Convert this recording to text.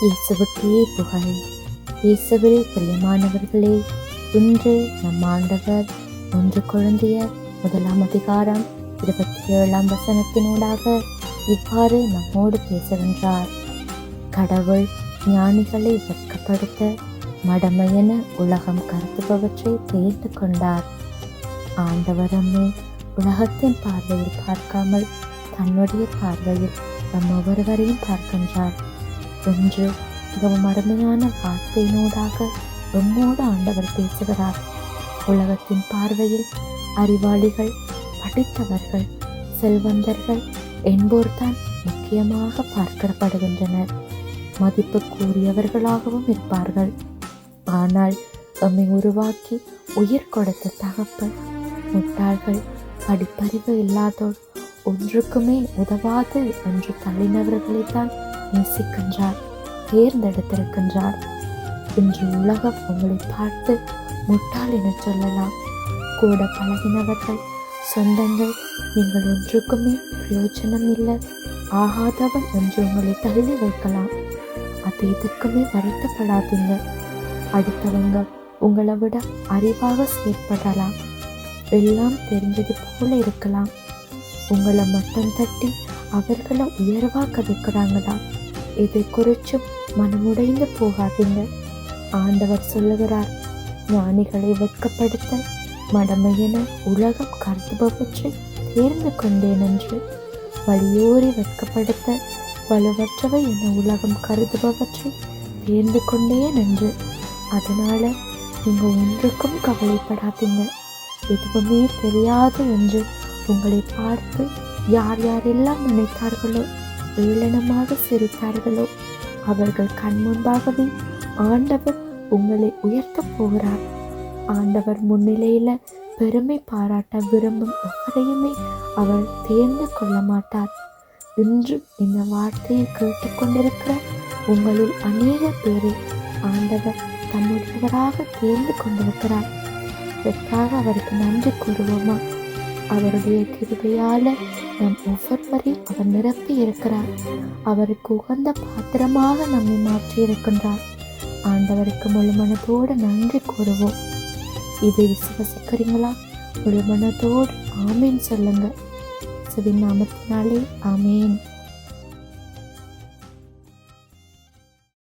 இயேசுவுக்கே புகழ். இயேசுவில் பிரியமானவர்களே, இன்று நம் ஆண்டவர் 1 கொரிந்தியர் 1:27 இவ்வாறு நம்மோடு பேசுகின்றார். கடவுள் ஞானிகளை வெட்கப்படுத்த மடமையென உலகம் கருதுபவற்றை தேர்ந்து கொண்டார். ஆண்டவர் நம்மை உலகத்தின் பார்வையில் பார்க்காமல் தன்னுடைய பார்வையில் நம் ஒவ்வொருவரையும் பார்க்கின்றார். இன்று மிகவும் அருமையான வார்த்தையினூடாக நம்மோடு ஆண்டவர் பேசுகிறார். உலகத்தின் பார்வையில் அறிவாளிகள், படித்தவர்கள், செல்வந்தர்கள் என்போர்தான் முக்கியமாக பார்க்கப்படுகின்றனர். மதிப்புக்குரியவர்களாகவும் இருப்பார்கள். ஆனால் நம்மை உருவாக்கி உயிர் கொடுத்த தகப்பன் முட்டாள்கள், படிப்பறிவு இல்லாதோர், ஒன்றுக்குமே உதவாது என்று தள்ளினவர்களைத்தான் நேசிக்கின்றார், தேர்ந்தெடுத்திருக்கின்றார். இன்று உலகம் உங்களை பார்த்து முட்டாள் என சொல்லலாம். கூட பழகினவர்கள், சொந்தங்கள் நீங்கள் ஒன்றுக்குமே பிரயோஜனம் இல்லை, ஆகாதவன் என்று உங்களை தள்ளி வைக்கலாம். அது எதுக்குமே வருத்தப்படாதீங்க. அடுத்தவங்க உங்களை விட அறிவாக செயற்படலாம், எல்லாம் தெரிஞ்சது போல இருக்கலாம். உங்களை மட்டும் தட்டி அவர்களை உயர்வாக வைக்கிறாங்களா? இதை குறிச்சும் மனமுடைந்து போகாதீங்க. ஆண்டவர் சொல்லுகிறார், ஞானிகளை வெட்கப்படுத்த மடமையென உலகம் கருதுபவற்றை தேர்ந்து கொண்டேன் என்று. வலியோரை வெட்கப்படுத்த வலுவற்றவை என உலகம் கருதுபவற்றை தேர்ந்து கொண்டேன் என்று. அதனால நீங்க ஒன்றுக்கும் கவலைப்படாதீங்க. எதுவுமே தெரியாது என்று உங்களை பார்த்து யார் யாரெல்லாம் நினைத்தார்களோ, ஏளனமாக சிரித்தார்களோ, அவர்கள் கண் முன்பாகவே ஆண்டவர் உங்களை உயர்த்த போகிறார். ஆண்டவர் முன்னிலையில பெருமை பாராட்ட விரும்பும் எவரையுமே அவர் தேர்ந்து கொள்ள மாட்டார். இன்று இந்த வார்த்தையை கேட்டுக்கொண்டிருக்கிற உங்களில் அநேக பேரை ஆண்டவர் தம்முடையவராக தேர்ந்து கொண்டிருக்கிறார். இதற்காக அவருக்கு நன்றி கூறுவோமா? அவருடைய கிருபையால நம் ஒவ்வொருவரையும் அவர் நிரப்பி இருக்கிறார். அவருக்கு உகந்த பாத்திரமாக நம்மை மாற்றி இருக்கின்றார். ஆண்டவருக்கு முழு மனதோடு நன்றி கூறுவோம். இதை விசுவசிக்கிறீங்களா? முழு மனதோடு ஆமேன் சொல்லுங்க. இயேசுவின் நாமத்தினாலே ஆமேன்.